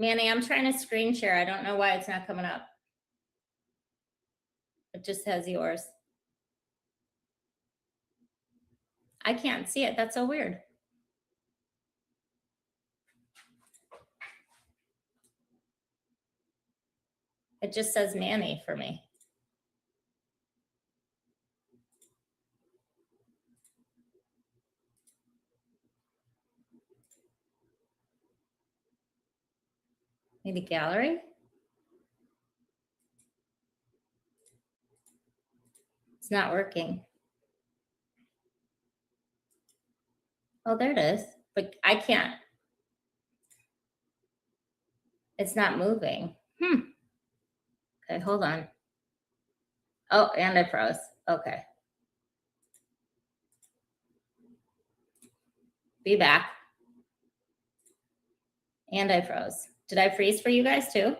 Manny, I'm trying to screen share. I don't know why it's not coming up. It just has yours. I can't see it. That's so weird. It just says Manny for me. Maybe gallery? It's not working. Oh, there it is. But I can't. It's not moving. Okay, hold on. Oh, and I froze. Okay. Be back. And I froze. Did I freeze for you guys too?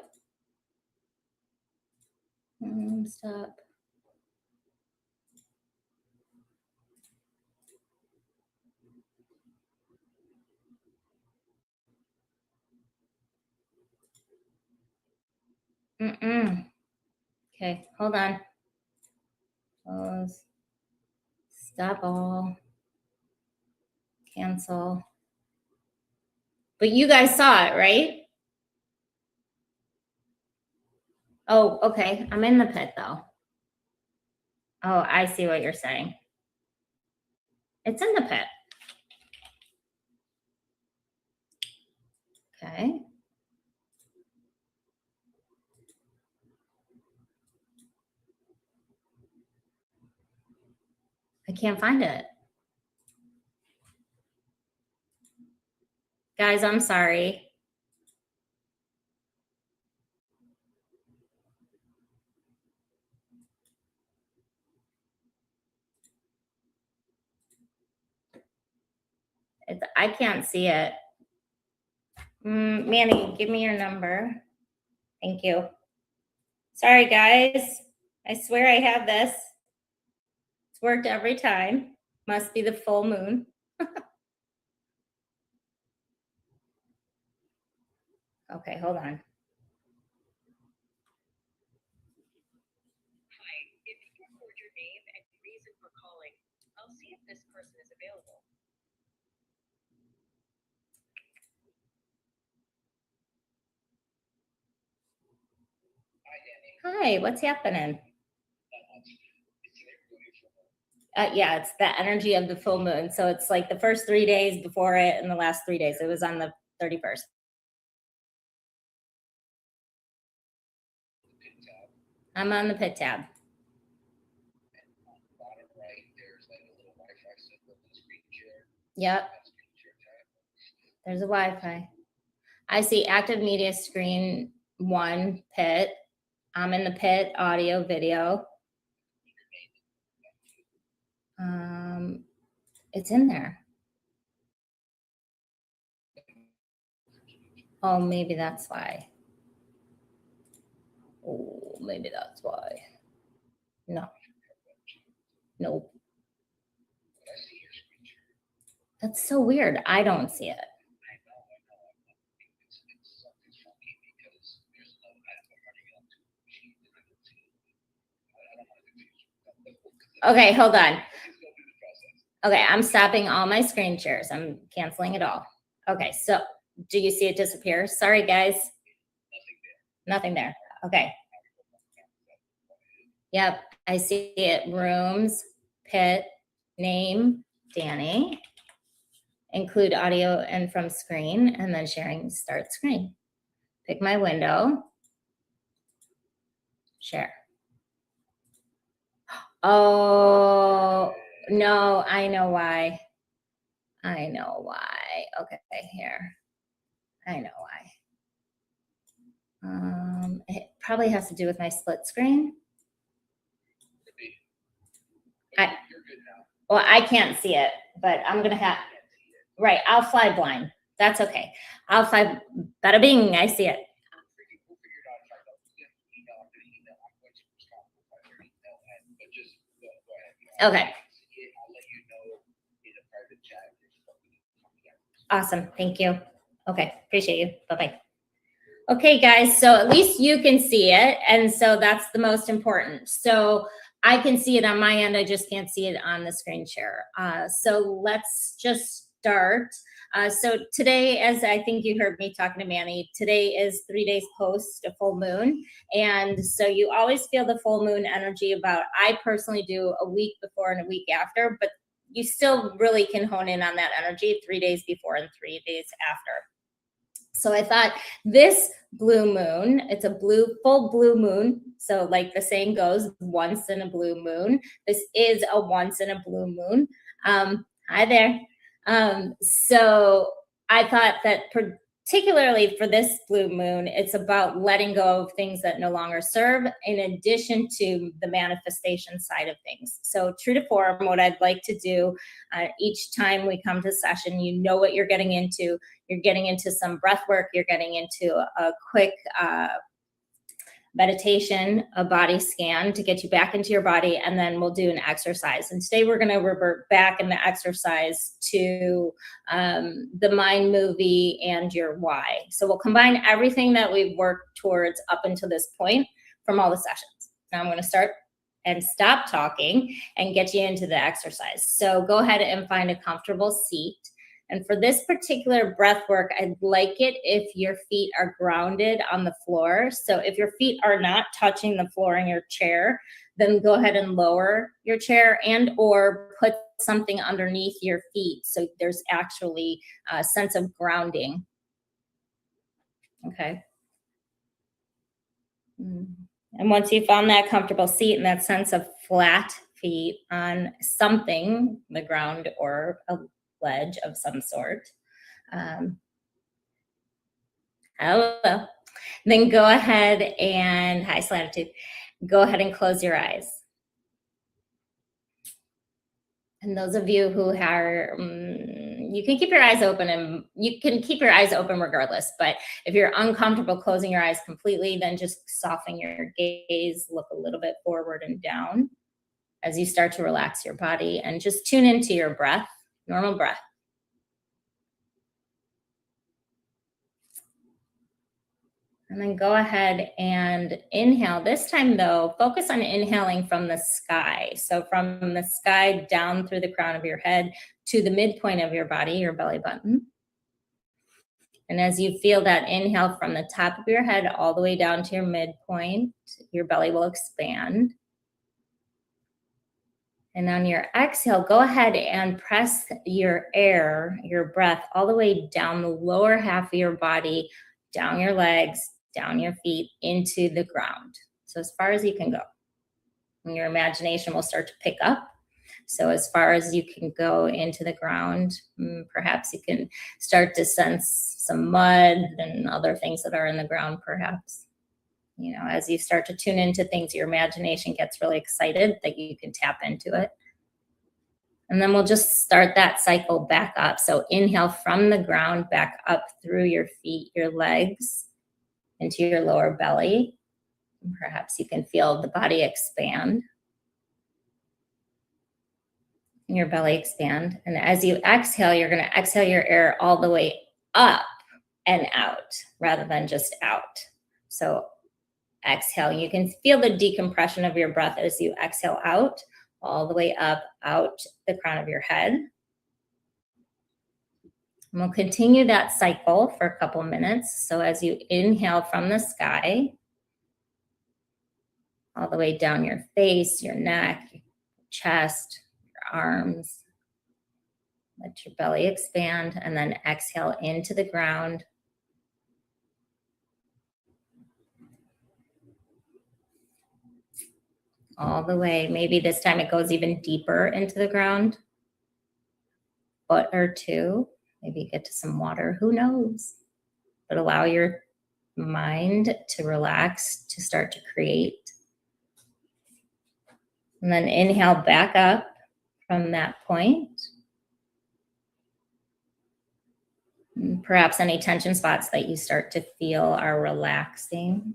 Stop. Okay, hold on. Close. Stop all. Cancel. But you guys saw it, right? Oh, okay. I'm in the pit though. Oh, I see what you're saying. It's in the pit. Okay. I can't find it. Guys, I'm sorry. I can't see it. Manny, give me your number. Thank you. Sorry, guys. I swear I have this. It's worked every time. Must be the full moon. Okay, hold on. Hi, if you can record your name and reason for calling, I'll see if this person is available. Hi, Danny. Hi, what's happening? Yeah, it's the energy of the full moon. So it's like the first 3 days before it and the last 3 days. It was on the 31st. I'm on the pit tab. Yep. There's a Wi-Fi. I see active media screen 1 pit. I'm in the pit, audio, video. It's in there. Oh, maybe that's why. Oh, maybe that's why. No. Nope. That's so weird. I don't see it. Okay, hold on. Okay, I'm stopping all my screen shares. I'm canceling it all. Okay, so do you see it disappear? Sorry, guys. Nothing there. Okay. Yep, I see it. Rooms, pit, name, Danny. Include audio and from screen, and then sharing start screen. Pick my window. Share. Oh, no, I know why. I know why. Okay, here. I know why. It probably has to do with my split screen. Well, I can't see it, but I'm gonna have, right, I'll fly blind. That's okay. I'll fly, bada bing, I see it. Okay. Awesome, thank you. Okay, appreciate you, bye-bye. Okay, guys, so at least you can see it. And so that's the most important. So I can see it on my end. I just can't see it on the screen share. So let's just start. So today, as I think you heard me talking to Manny, today is 3 days post a full moon. And so you always feel the full moon energy about, I personally do a week before and a week after, but you still really can hone in on that energy 3 days before and 3 days after. So I thought this blue moon, it's a full blue moon. So like the saying goes, once in a blue moon. This is a once in a blue moon. Hi there. So I thought that particularly for this blue moon, it's about letting go of things that no longer serve, in addition to the manifestation side of things. So true to form, what I'd like to do each time we come to session, you know what you're getting into. You're getting into some breath work. You're getting into a quick meditation, a body scan to get you back into your body, and then we'll do an exercise. And today we're going to revert back in the exercise to the mind movie and your why. So we'll combine everything that we've worked towards up until this point from all the sessions. Now I'm going to start and stop talking and get you into the exercise. So go ahead and find a comfortable seat. And for this particular breath work, I'd like it if your feet are grounded on the floor. So if your feet are not touching the floor in your chair, then go ahead and lower your chair and or put something underneath your feet so there's actually a sense of grounding. Okay. And once you found that comfortable seat and that sense of flat feet on something, the ground or a ledge of some sort. Hello. Then go ahead and, hi, Slatitude. Go ahead and close your eyes. And those of you who are, you can keep your eyes open, and you can keep your eyes open regardless. But if you're uncomfortable closing your eyes completely, then just soften your gaze, look a little bit forward and down as you start to relax your body, and just tune into your breath, normal breath. And then go ahead and inhale. This time though, focus on inhaling from the sky. So from the sky down through the crown of your head to the midpoint of your body, your belly button. And as you feel that inhale from the top of your head all the way down to your midpoint, your belly will expand. And on your exhale, go ahead and press your air, your breath, all the way down the lower half of your body, down your legs, down your feet, into the ground. So as far as you can go. And your imagination will start to pick up. So as far as you can go into the ground, perhaps you can start to sense some mud and other things that are in the ground, perhaps. You know, as you start to tune into things, your imagination gets really excited that you can tap into it. And then we'll just start that cycle back up. So inhale from the ground back up through your feet, your legs, into your lower belly. And perhaps you can feel the body expand. And your belly expand. And as you exhale, you're going to exhale your air all the way up and out rather than just out. So exhale. You can feel the decompression of your breath as you exhale out, all the way up, out the crown of your head. And we'll continue that cycle for a couple minutes. So as you inhale from the sky, all the way down your face, your neck, your chest, your arms, let your belly expand, and then exhale into the ground. All the way. Maybe this time it goes even deeper into the ground. Foot or two. Maybe get to some water. Who knows? But allow your mind to relax, to start to create. And then inhale back up from that point. And perhaps any tension spots that you start to feel are relaxing.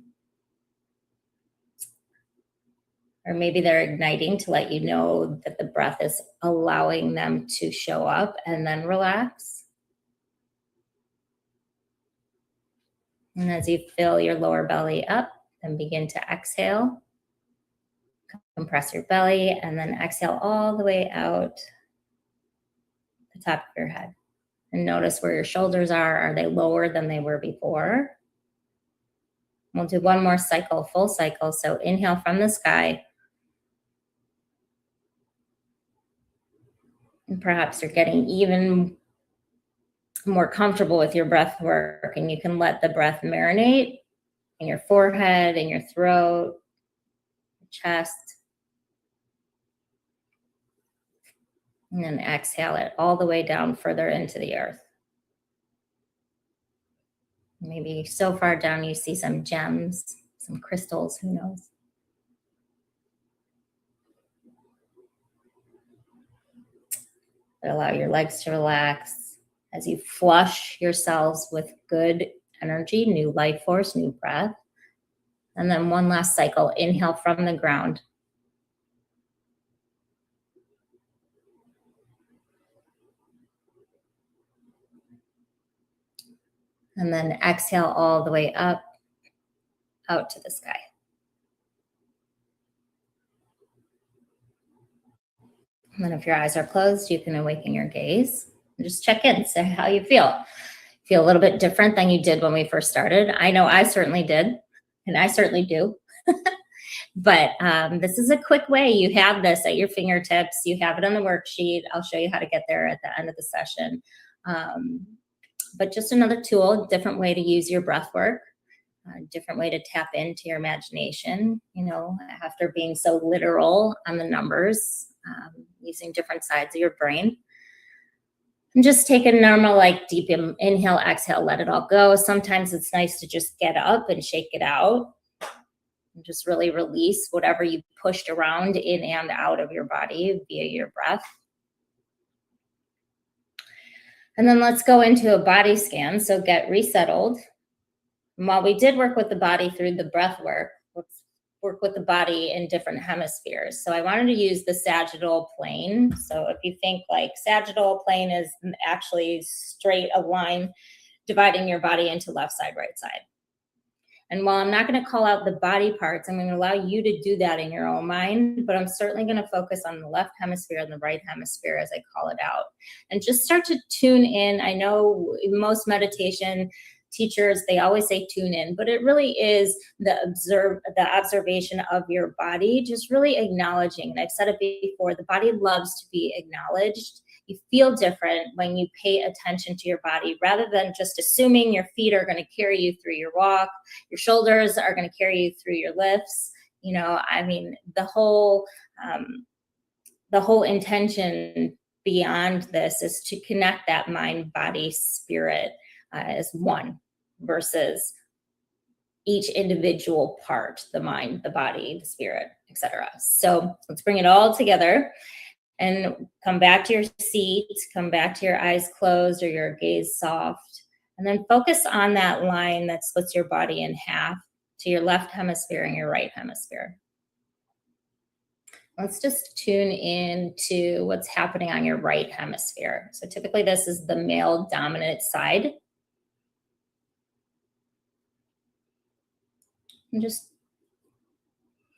Or maybe they're igniting to let you know that the breath is allowing them to show up, and then relax. And as you fill your lower belly up, then begin to exhale. Compress your belly and then exhale all the way out the top of your head. And notice where your shoulders are. Are they lower than they were before? We'll do one more cycle, full cycle. So inhale from the sky. And perhaps you're getting even more comfortable with your breath work, and you can let the breath marinate in your forehead, in your throat, your chest. And then exhale it all the way down further into the earth. Maybe so far down you see some gems, some crystals, who knows? But allow your legs to relax as you flush yourselves with good energy, new life force, new breath. And then one last cycle, inhale from the ground. And then exhale all the way up, out to the sky. And then if your eyes are closed, you can awaken your gaze and just check in, say how you feel. Feel a little bit different than you did when we first started. I know I certainly did, and I certainly do. But this is a quick way. You have this at your fingertips. You have it on the worksheet. I'll show you how to get there at the end of the session. But just another tool, different way to use your breath work, different way to tap into your imagination, you know, after being so literal on the numbers, using different sides of your brain. And just take a normal, like deep inhale, exhale, let it all go. Sometimes it's nice to just get up and shake it out and just really release whatever you pushed around in and out of your body via your breath. And then let's go into a body scan. So get resettled. And while we did work with the body through the breath work, let's work with the body in different hemispheres. So I wanted to use the sagittal plane. So if you think like sagittal plane is actually straight a line dividing your body into left side, right side. And while I'm not going to call out the body parts, I'm going to allow you to do that in your own mind, but I'm certainly going to focus on the left hemisphere and the right hemisphere as I call it out. And just start to tune in. I know most meditation teachers, they always say tune in, but it really is the observation of your body, just really acknowledging. And I've said it before, the body loves to be acknowledged. You feel different when you pay attention to your body rather than just assuming your feet are going to carry you through your walk, your shoulders are going to carry you through your lifts. You know, I mean, the whole intention beyond this is to connect that mind, body, spirit as one versus each individual part, the mind, the body, the spirit, etc. So let's bring it all together and come back to your seat, come back to your eyes closed or your gaze soft, and then focus on that line that splits your body in half to your left hemisphere and your right hemisphere. Let's just tune in to what's happening on your right hemisphere. So typically this is the male dominant side. And just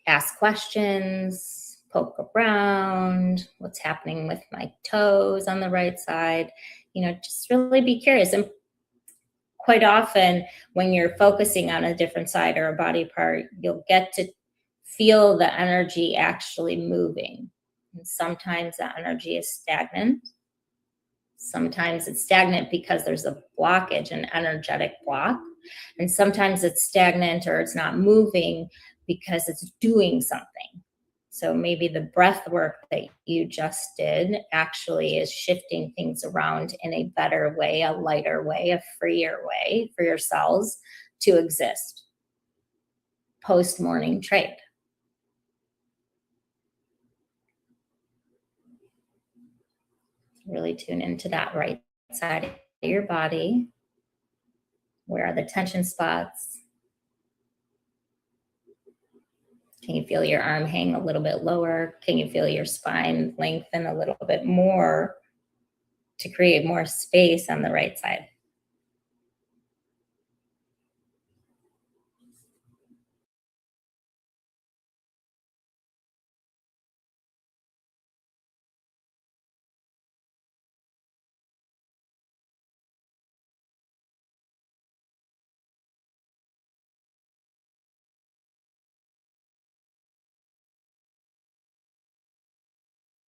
ask questions, poke around, what's happening with my toes on the right side. You know, just really be curious. And quite often when you're focusing on a different side or a body part, you'll get to feel the energy actually moving. And sometimes that energy is stagnant. Sometimes it's stagnant because there's a blockage, an energetic block. And sometimes it's stagnant or it's not moving because it's doing something. So maybe the breath work that you just did actually is shifting things around in a better way, a lighter way, a freer way for your cells to exist post-morning trade. Really tune into that right side of your body. Where are the tension spots? Can you feel your arm hang a little bit lower? Can you feel your spine lengthen a little bit more to create more space on the right side?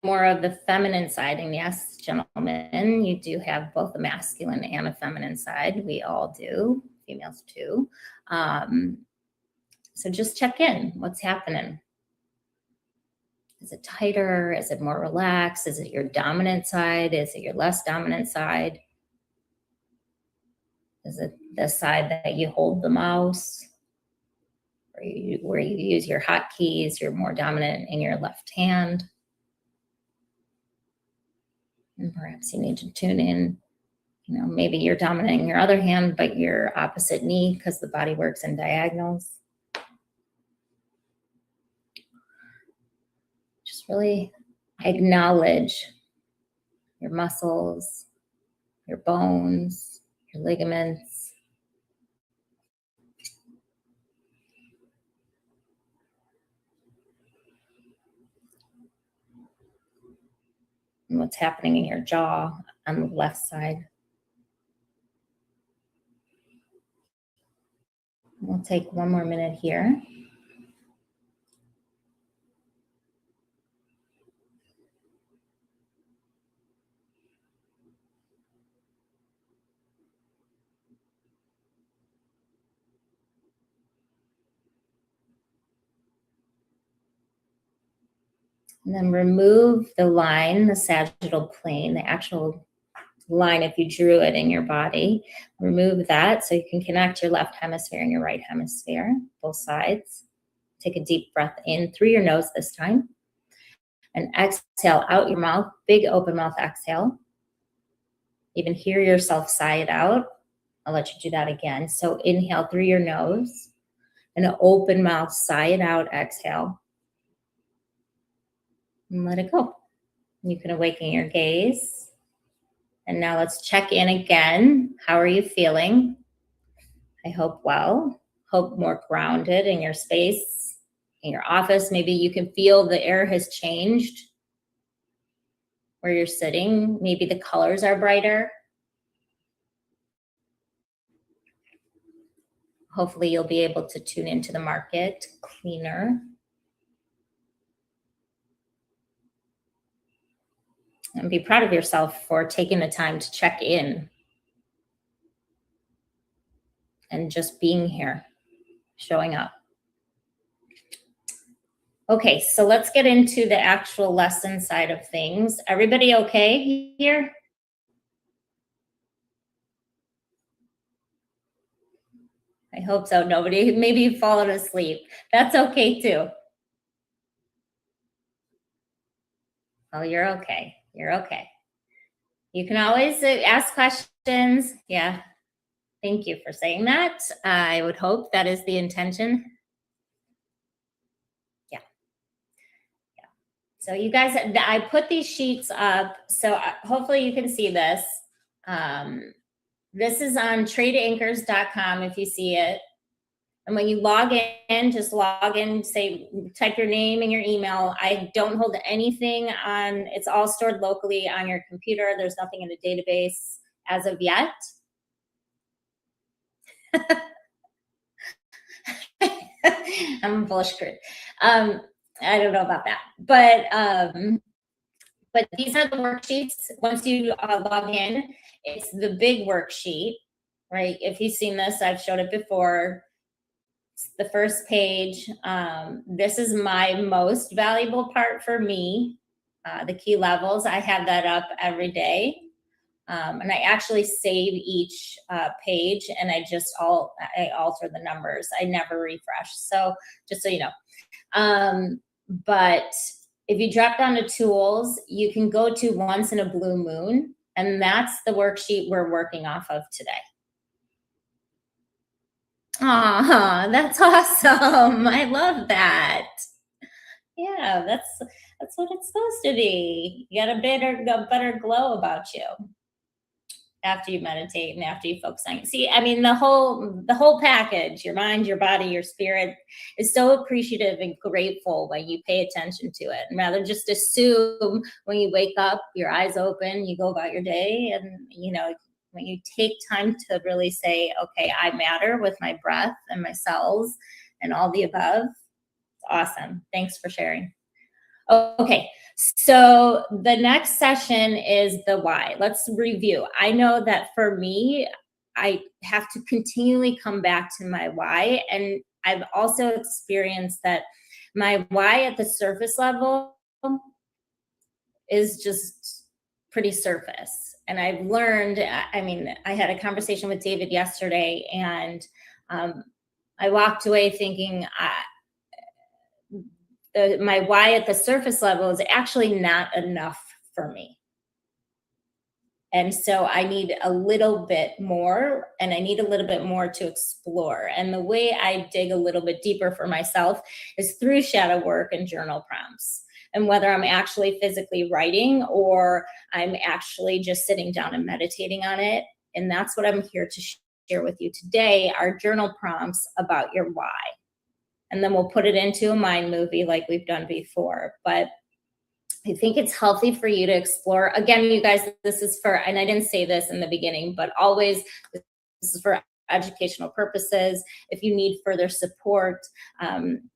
more of the feminine side, and yes, gentlemen, you do have both a masculine and a feminine side. We all do, females too. So just check in. What's happening? Is it tighter? Is it more relaxed? Is it your dominant side? Is it your less dominant side? Is it the side that you hold the mouse? Where you use your hotkeys, you're more dominant in your left hand? And perhaps you need to tune in. You know, maybe you're dominant in your other hand, but your opposite knee, because the body works in diagonals. Just really acknowledge your muscles, your bones, your ligaments. And what's happening in your jaw on the left side. We'll take one more minute here. And then remove the line, the sagittal plane, the actual line if you drew it in your body. Remove that so you can connect your left hemisphere and your right hemisphere, both sides. Take a deep breath in through your nose this time. And exhale out your mouth, big open mouth exhale. Even hear yourself sigh it out. I'll let you do that again. So inhale through your nose and an open mouth, sigh it out, exhale. And let it go. You can awaken your gaze. And now let's check in again. How are you feeling? I hope well. Hope more grounded in your space, in your office. Maybe you can feel the air has changed where you're sitting. Maybe the colors are brighter. Hopefully you'll be able to tune into the market cleaner. And be proud of yourself for taking the time to check in and just being here, showing up. Okay, so let's get into the actual lesson side of things. Everybody okay here? I hope so. Nobody, maybe you've fallen asleep. That's okay too. Oh, you're okay. You're okay. You can always ask questions. Yeah. Thank you for saying that. I would hope that is the intention. Yeah. Yeah. So you guys, I put these sheets up. So hopefully you can see this. This is on tradeanchors.com if you see it. And when you log in, just log in, say, type your name and your email. I don't hold anything on, it's all stored locally on your computer. There's nothing in the database as of yet. I'm a bullish crew. I don't know about that. But these are the worksheets. Once you log in, it's the big worksheet, right? If you've seen this, I've showed it before. The first page. This is my most valuable part for me, the key levels. I have that up every day. And I actually save each page and I alter the numbers. I never refresh. So just so you know. But if you drop down to tools, you can go to once in a blue moon. And that's the worksheet we're working off of today. Aw, that's awesome. I love that. Yeah, that's what it's supposed to be. You got a better glow about you after you meditate and after you focus on it. See, I mean, the whole package, your mind, your body, your spirit is so appreciative and grateful when you pay attention to it. And rather just assume when you wake up, your eyes open, you go about your day, and when you take time to really say, okay, I matter with my breath and my cells and all the above, it's awesome. Thanks for sharing. Okay, so the next session is the why. Let's review. I know that for me, I have to continually come back to my why. And I've also experienced that my why at the surface level is just pretty surface. And I've learned, I mean, I had a conversation with David yesterday, and I walked away thinking, my why at the surface level is actually not enough for me. And so I need a little bit more, and I need a little bit more to explore. And the way I dig a little bit deeper for myself is through shadow work and journal prompts. And whether I'm actually physically writing or I'm actually just sitting down and meditating on it. And that's what I'm here to share with you today, are journal prompts about your why. And then we'll put it into a mind movie like we've done before. But I think it's healthy for you to explore. Again, you guys, this is for, and I didn't say this in the beginning, but always, this is for educational purposes. If you need further support, I'm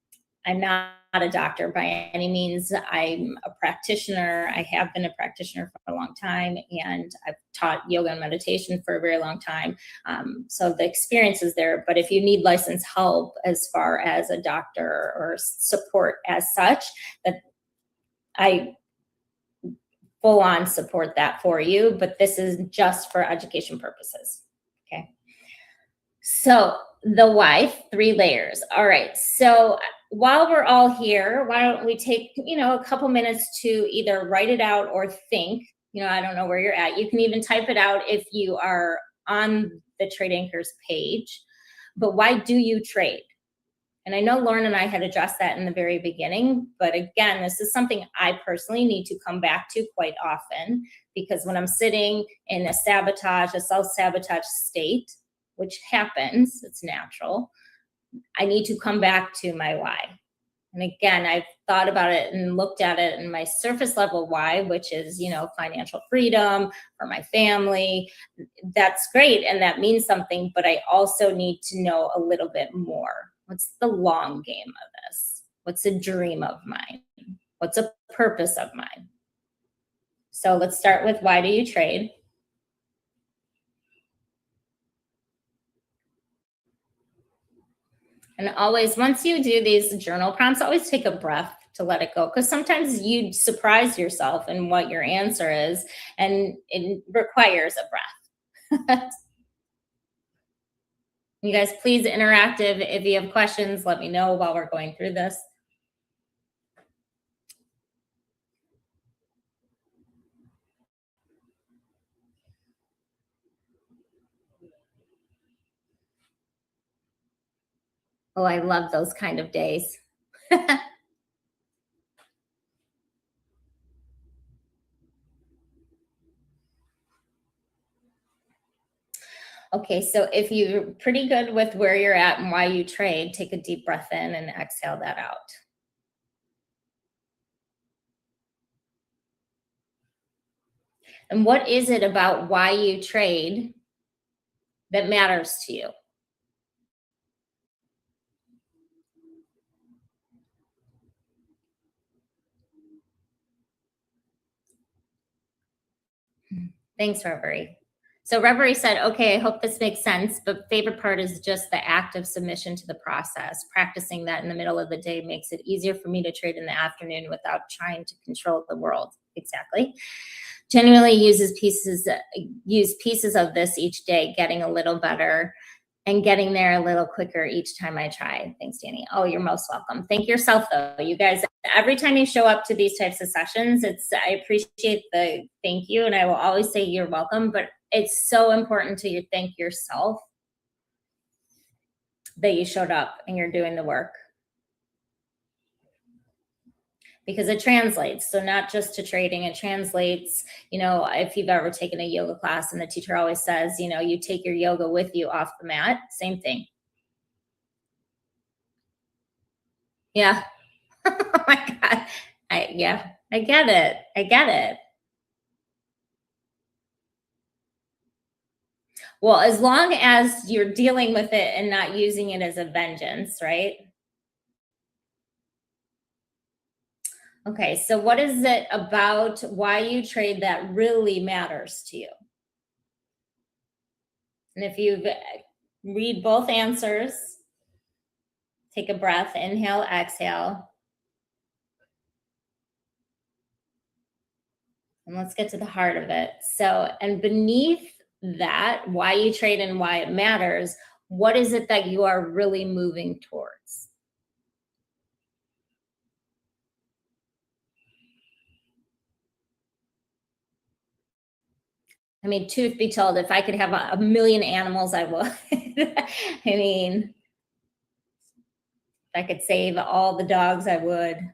not a doctor by any means. I'm a practitioner. I have been a practitioner for a long time, and I've taught yoga and meditation for a very long time. So the experience is there. But if you need licensed help as far as a doctor or support as such, that I full on support that for you. But this is just for education purposes. Okay. So the why, 3 layers. All right. So while we're all here, why don't we take, a couple minutes to either write it out or think. I don't know where you're at. You can even type it out if you are on the Trade Anchors page. But why do you trade? And I know Lauren and I had addressed that in the very beginning, but again, this is something I personally need to come back to quite often, because when I'm sitting in a self-sabotage state, which happens, it's natural, I need to come back to my why. And again, I've thought about it and looked at it in my surface level why, which is, financial freedom for my family. That's great. And that means something, but I also need to know a little bit more. What's the long game of this? What's a dream of mine? What's a purpose of mine? So let's start with, why do you trade? And always, once you do these journal prompts, always take a breath to let it go, because sometimes you surprise yourself in what your answer is, and it requires a breath. You guys, please interactive. If you have questions, let me know while we're going through this. Oh, I love those kind of days. Okay, so if you're pretty good with where you're at and why you trade, take a deep breath in and exhale that out. And what is it about why you trade that matters to you? Thanks, Reverie. So Reverie said, okay, I hope this makes sense, but favorite part is just the act of submission to the process. Practicing that in the middle of the day makes it easier for me to trade in the afternoon without trying to control the world. Exactly. Genuinely use pieces of this each day, getting a little better and getting there a little quicker each time I try. Thanks, Danny. Oh, you're most welcome. Thank yourself, though. You guys, every time you show up to these types of sessions, I appreciate the thank you, and I will always say you're welcome, but it's so important to thank yourself that you showed up and you're doing the work, because it translates. So not just to trading, it translates, if you've ever taken a yoga class and the teacher always says, you take your yoga with you off the mat, same thing. Yeah. Oh my God. I get it. I get it. Well, as long as you're dealing with it and not using it as a vengeance, right? Okay, so what is it about why you trade that really matters to you? And if you read both answers, take a breath, inhale, exhale. And let's get to the heart of it. So, and beneath that, why you trade and why it matters, what is it that you are really moving towards? I mean, truth be told, if I could have a million animals, I would. I mean, if I could save all the dogs, I would.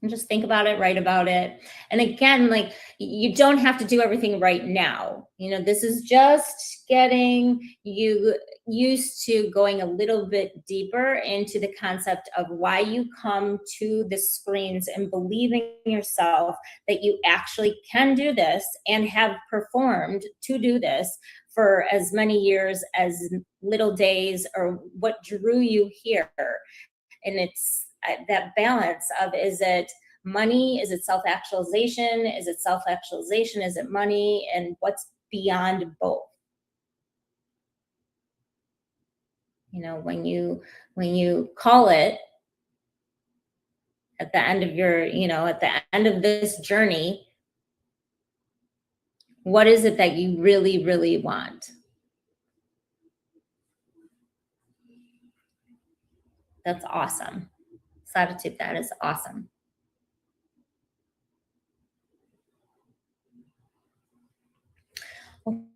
And just think about it, write about it. And again, like, you don't have to do everything right now. You know, this is just getting you used to going a little bit deeper into the concept of why you come to the screens and believing in yourself that you actually can do this and have performed to do this for as many years as little days, or what drew you here. And it's that balance of, is it money, is it self-actualization, is it self-actualization, is it money, and what's beyond both? You know, when you call it at the end of your, you know, at the end of this journey, what is it that you really, really want? That's awesome. Gratitude, that is awesome.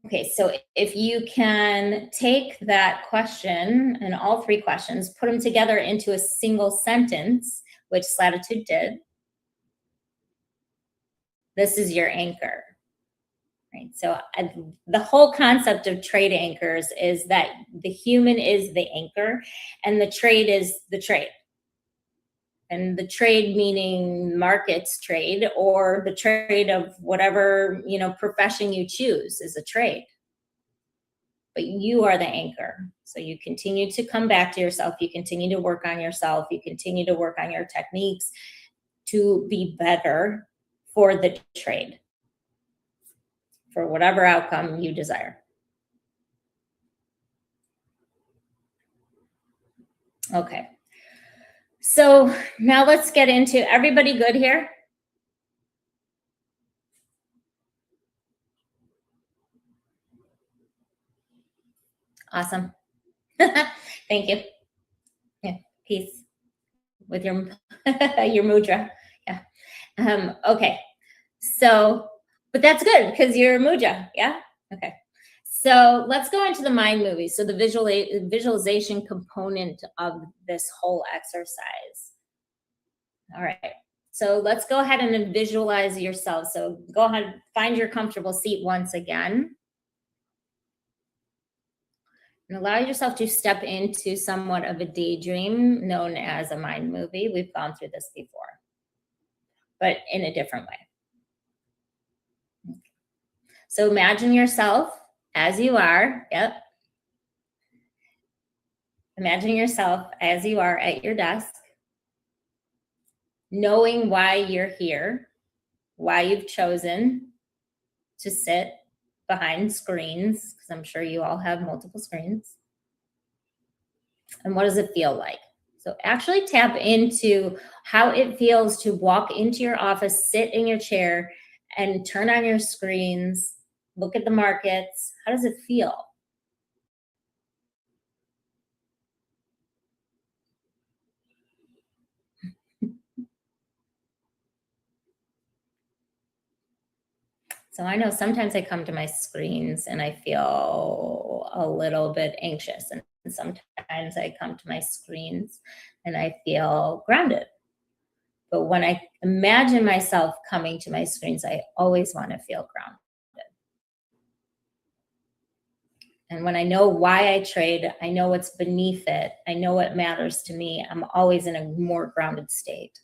Okay, so if you can take that question and all three questions, put them together into a single sentence, which Slatitude did. This is your anchor, right? So the whole concept of trade anchors is that the human is the anchor and the trade is the trade. And the trade meaning markets trade, or the trade of whatever, you know, profession you choose is a trade. But you are the anchor. So you continue to come back to yourself. You continue to work on yourself. You continue to work on your techniques to be better for the trade, for whatever outcome you desire. Okay. So now let's get into, everybody good here? Awesome. Thank you. Yeah, peace with your your mudra. Yeah. Okay. So, but that's good because you're a mudra. Yeah. Okay. So let's go into the mind movie. So the visualization component of this whole exercise. All right. So let's go ahead and visualize yourself. So go ahead, find your comfortable seat once again. And allow yourself to step into somewhat of a daydream known as a mind movie. We've gone through this before, but in a different way. So imagine yourself as you are. Yep. Imagine yourself as you are at your desk, knowing why you're here, why you've chosen to sit behind screens, because I'm sure you all have multiple screens. And what does it feel like? So actually tap into how it feels to walk into your office, sit in your chair, and turn on your screens, look at the markets. How does it feel? So I know sometimes I come to my screens and I feel a little bit anxious, and sometimes I come to my screens and I feel grounded. But when I imagine myself coming to my screens, I always want to feel grounded. And when I know why I trade, I know what's beneath it, I know what matters to me, I'm always in a more grounded state.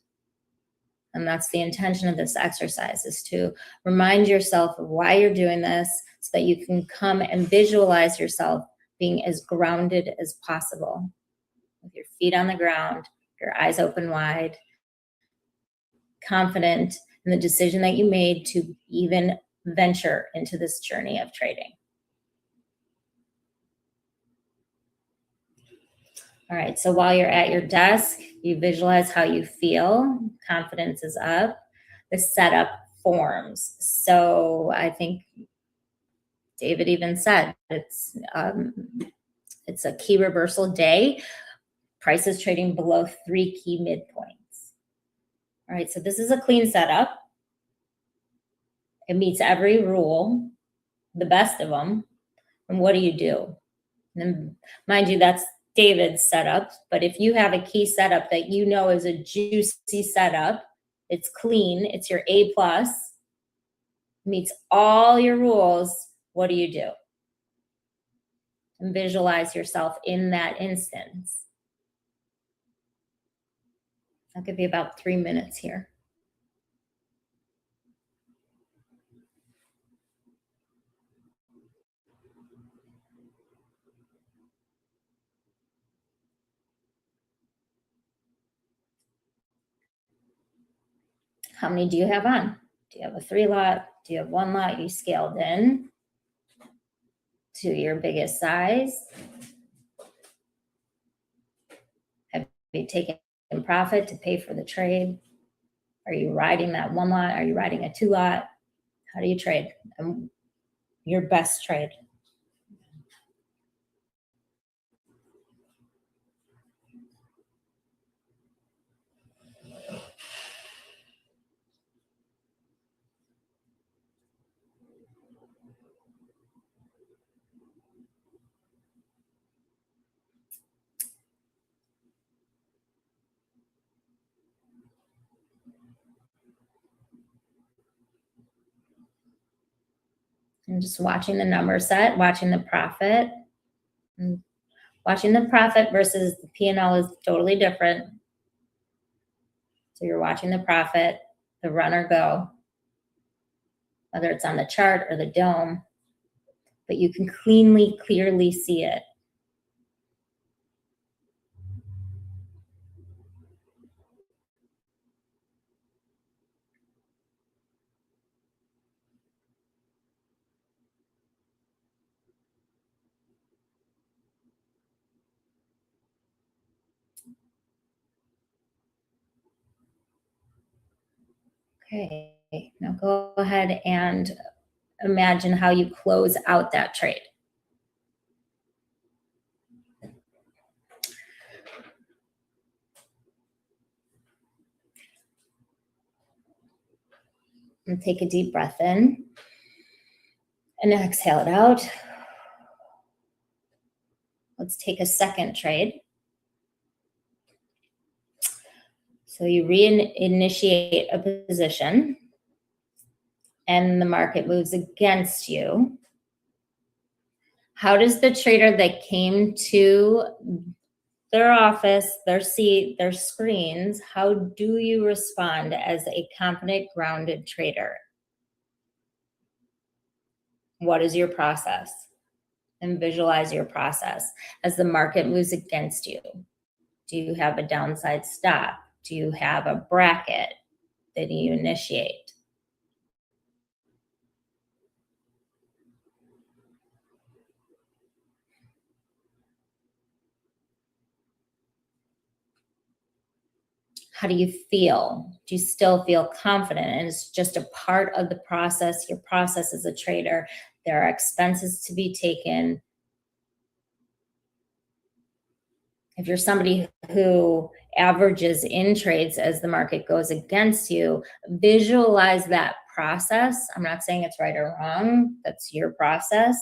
And that's the intention of this exercise, is to remind yourself of why you're doing this so that you can come and visualize yourself being as grounded as possible. with your feet on the ground, your eyes open wide, confident in the decision that you made to even venture into this journey of trading. All right, so while you're at your desk, you visualize how you feel. Confidence is up. The setup forms. So I think David even said it's a key reversal day. Price is trading below 3 key midpoints. All right, so this is a clean setup. It meets every rule, the best of them. And what do you do? And mind you, that's David's setup. But if you have a key setup that you know is a juicy setup, it's clean, it's your A+, meets all your rules, what do you do? And visualize yourself in that instance. I'll give you about 3 minutes here. How many do you have on? Do you have a 3 lot? Do you have 1 lot you scaled in to your biggest size? Have you taken profit to pay for the trade? Are you riding that 1 lot? Are you riding a 2 lot? How do you trade? Your best trade. And just watching the number set, watching the profit. And watching the profit versus the P&L is totally different. So you're watching the profit, the run or go, whether it's on the chart or the dome, but you can clearly see it. Okay, now go ahead and imagine how you close out that trade. And take a deep breath in and exhale it out. Let's take a second trade. So you reinitiate a position and the market moves against you. How does the trader that came to their office, their seat, their screens, how do you respond as a confident, grounded trader? What is your process? And visualize your process as the market moves against you. Do you have a downside stop? Do you have a bracket that you initiate? How do you feel? Do you still feel confident? And it's just a part of the process. Your process as a trader. There are expenses to be taken. If you're somebody who averages in trades as the market goes against you, visualize that process. I'm not saying it's right or wrong. That's your process.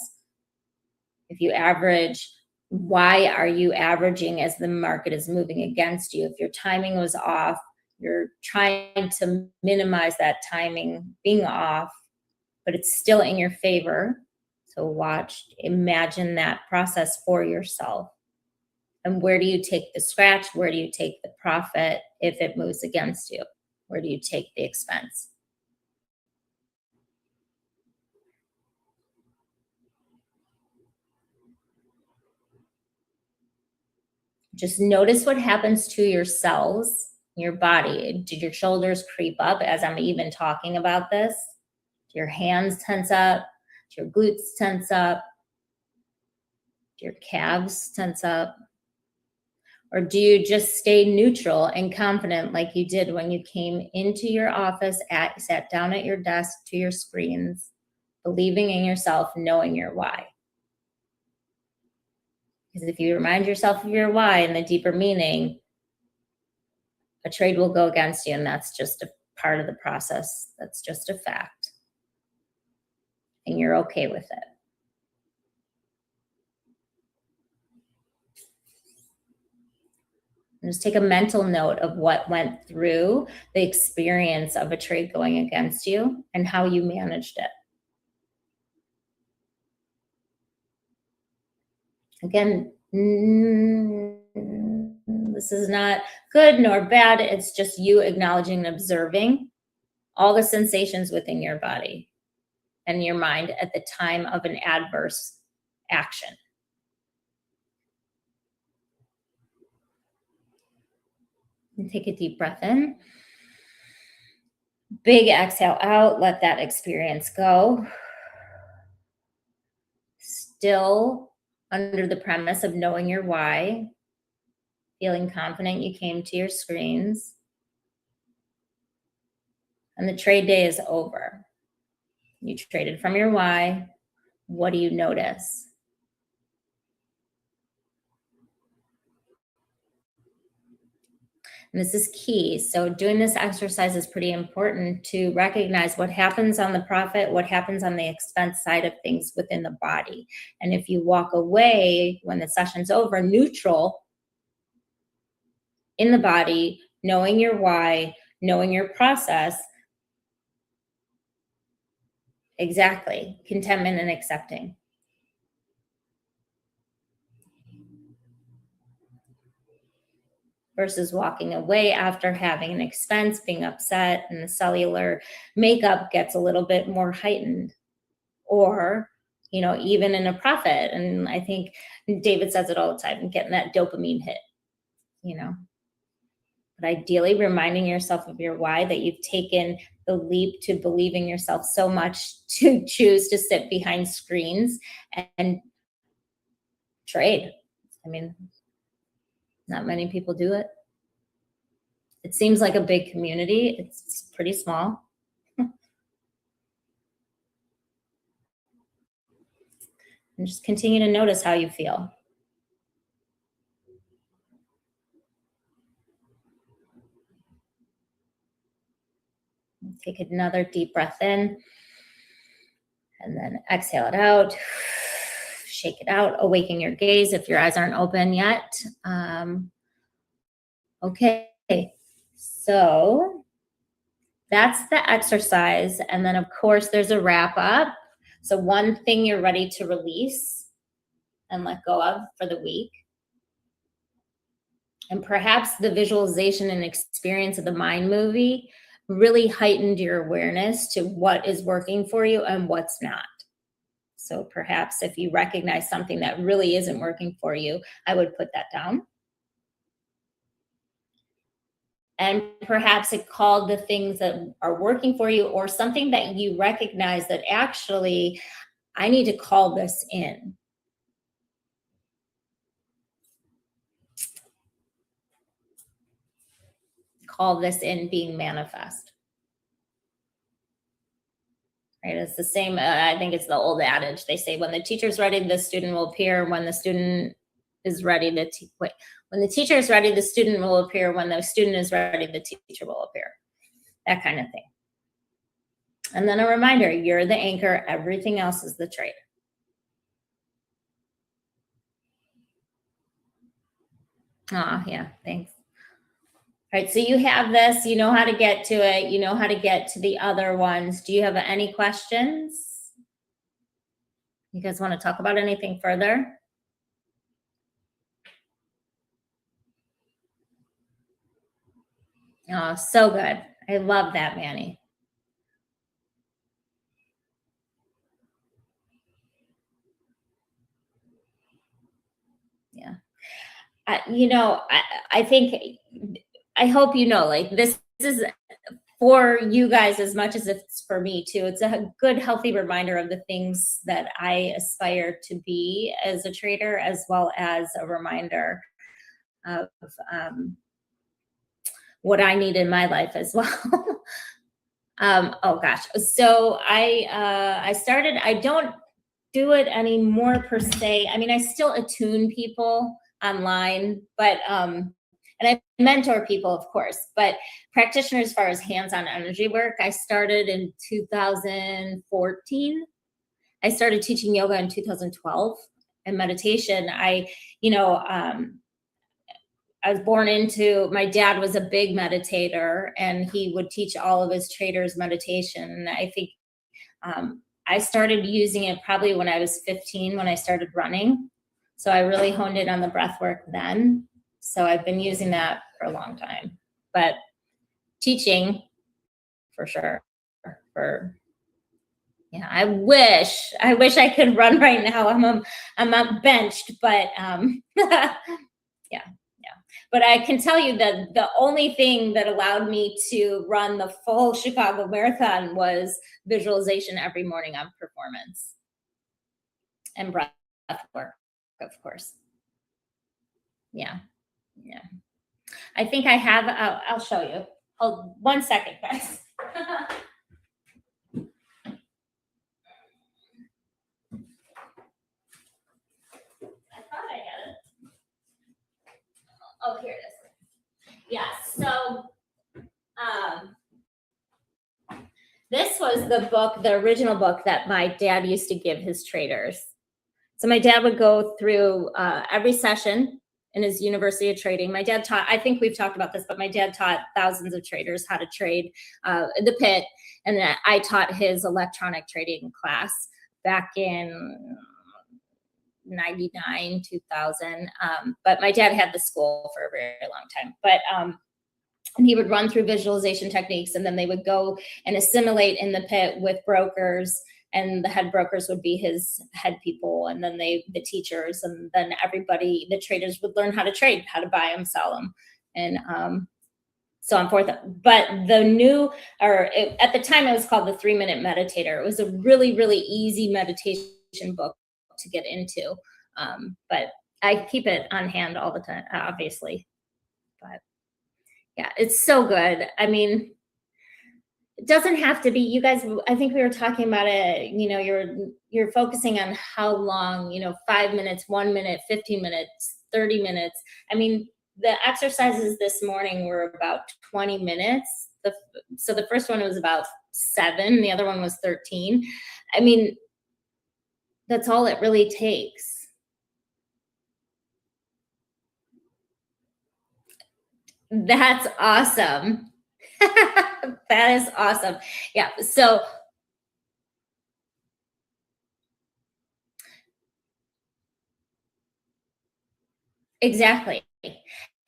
If you average, why are you averaging as the market is moving against you? If your timing was off, you're trying to minimize that timing being off, but it's still in your favor. So imagine that process for yourself. And where do you take the scratch? Where do you take the profit if it moves against you? Where do you take the expense? Just notice what happens to your cells, your body. Did your shoulders creep up as I'm even talking about this? Do your hands tense up? Do your glutes tense up? Do your calves tense up? Or do you just stay neutral and confident like you did when you came into your office, sat down at your desk to your screens, believing in yourself, knowing your why? Because if you remind yourself of your why and the deeper meaning, a trade will go against you, and that's just a part of the process. That's just a fact. And you're okay with it. And just take a mental note of what went through the experience of a trade going against you and how you managed it. Again, this is not good nor bad. It's just you acknowledging and observing all the sensations within your body and your mind at the time of an adverse action. And take a deep breath in. Big exhale out. Let that experience go. Still under the premise of knowing your why, feeling confident you came to your screens. And the trade day is over. You traded from your why. What do you notice? And this is key. So doing this exercise is pretty important to recognize what happens on the profit, what happens on the expense side of things within the body. And if you walk away when the session's over, neutral in the body, knowing your why, knowing your process, exactly, contentment and accepting. Versus walking away after having an expense, being upset, and the cellular makeup gets a little bit more heightened. Or, even in a profit. And I think David says it all the time, getting that dopamine hit, But ideally reminding yourself of your why, that you've taken the leap to believing yourself so much to choose to sit behind screens and trade. I mean, not many people do it. It seems like a big community. It's pretty small. And just continue to notice how you feel. Take another deep breath in. And then exhale it out. Shake it out. Awaken your gaze if your eyes aren't open yet. Okay. So that's the exercise. And then, of course, there's a wrap up. So one thing you're ready to release and let go of for the week. And perhaps the visualization and experience of the mind movie really heightened your awareness to what is working for you and what's not. So perhaps if you recognize something that really isn't working for you, I would put that down. And perhaps it called the things that are working for you, or something that you recognize that actually, I need to call this in. Call this in being manifest. Right? It's the same. I think it's the old adage. They say when the teacher's ready, the student will appear. When the student is ready, when the teacher is ready, the student will appear. When the student is ready, the teacher will appear. That kind of thing. And then a reminder, you're the anchor. Everything else is the trade. Yeah, thanks. All right, so you have this, you know how to get to it, you know how to get to the other ones. Do you have any questions? You guys want to talk about anything further? Oh, so good. I love that, Manny. Yeah. I think, I hope you know, like, this is for you guys as much as it's for me too. It's a good, healthy reminder of the things that I aspire to be as a trader, as well as a reminder of what I need in my life as well. Oh gosh. So I started, I don't do it anymore per se. I mean, I still attune people online, but and I mentor people, of course, but practitioners as far as hands-on energy work, I started in 2014. I started teaching yoga in 2012, and meditation. I was born into, my dad was a big meditator, and he would teach all of his traders meditation. And I think I started using it probably when I was 15, when I started running. So I really honed in on the breath work then. So I've been using that for a long time, but teaching for sure. Yeah, I wish I could run right now. I'm up benched, but yeah. But I can tell you that the only thing that allowed me to run the full Chicago Marathon was visualization every morning on performance and breath work, of course. Yeah. I think I have, I'll show you. Hold 1 second, guys. I thought I had it. Oh, here it is. Yes. So, this was the book, the original book that my dad used to give his traders. So my dad would go through every session in his University of Trading. My dad taught, I think we've talked about this, but my dad taught thousands of traders how to trade the pit. And then I taught his electronic trading class back in 99, 2000. But my dad had the school for a very long time. But and he would run through visualization techniques, and then they would go and assimilate in the pit with brokers, and the head brokers would be his head people, and then the teachers, and then everybody, the traders would learn how to trade, how to buy them, sell them, and so on forth. But at the time it was called the 3-Minute Meditator. It was a really, really easy meditation book to get into, but I keep it on hand all the time, obviously. But yeah, it's so good. I mean, it doesn't have to be, you guys, I think we were talking about it, you're focusing on how long, 5 minutes, 1 minute, 15 minutes, 30 minutes. I mean, the exercises this morning were about 20 minutes. So the first one was about 7, the other one was 13. I mean, that's all it really takes. That's awesome. That is awesome. Yeah. So exactly.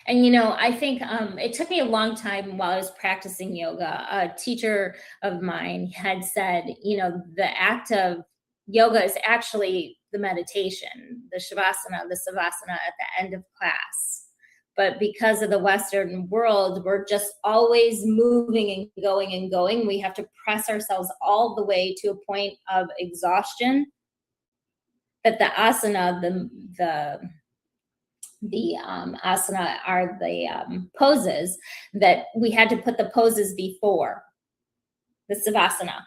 And I think it took me a long time while I was practicing yoga. A teacher of mine had said, the act of yoga is actually the meditation, the shavasana, the savasana at the end of class. But because of the Western world, we're just always moving and going and going. We have to press ourselves all the way to a point of exhaustion. That the asana, the asana are the poses, that we had to put the poses before the savasana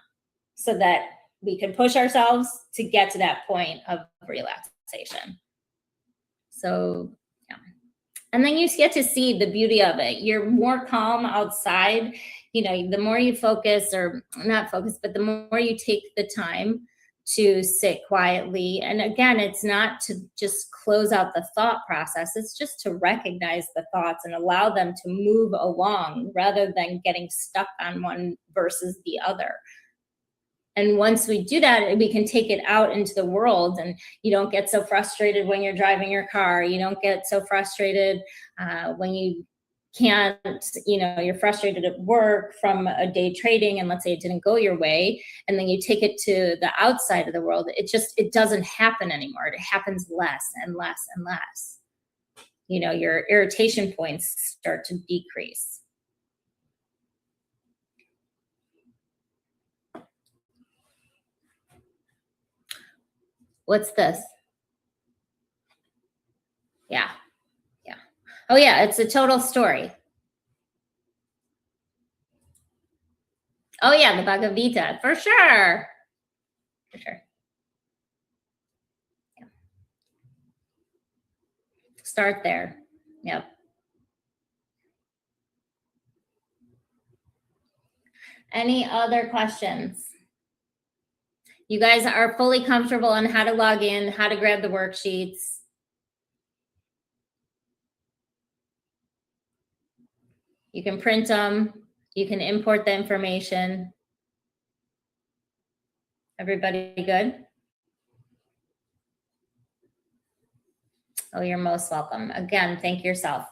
so that we could push ourselves to get to that point of relaxation. So, yeah. And then you get to see the beauty of it. You're more calm outside. The more you focus, or not focus, but the more you take the time to sit quietly. And again, it's not to just close out the thought process. It's just to recognize the thoughts and allow them to move along rather than getting stuck on one versus the other. And once we do that, we can take it out into the world, and you don't get so frustrated when you're driving your car. You don't get so frustrated when you can't, you're frustrated at work from a day trading, and let's say it didn't go your way, and then you take it to the outside of the world. It doesn't happen anymore. It happens less and less and less. your irritation points start to decrease. What's this? Yeah. Yeah. Oh yeah, it's a total story. Oh yeah, the Bhagavad Gita, for sure. For sure. Yeah. Start there. Yep. Any other questions? You guys are fully comfortable on how to log in, how to grab the worksheets. You can print them. You can import the information. Everybody good? Oh, you're most welcome. Again, thank yourself.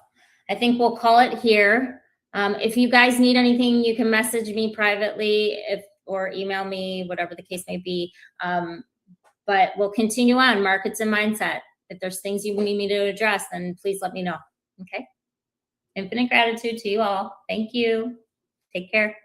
I think we'll call it here. If you guys need anything, you can message me privately or email me, whatever the case may be. But we'll continue on markets and mindset. If there's things you need me to address, then please let me know. Okay. Infinite gratitude to you all. Thank you. Take care.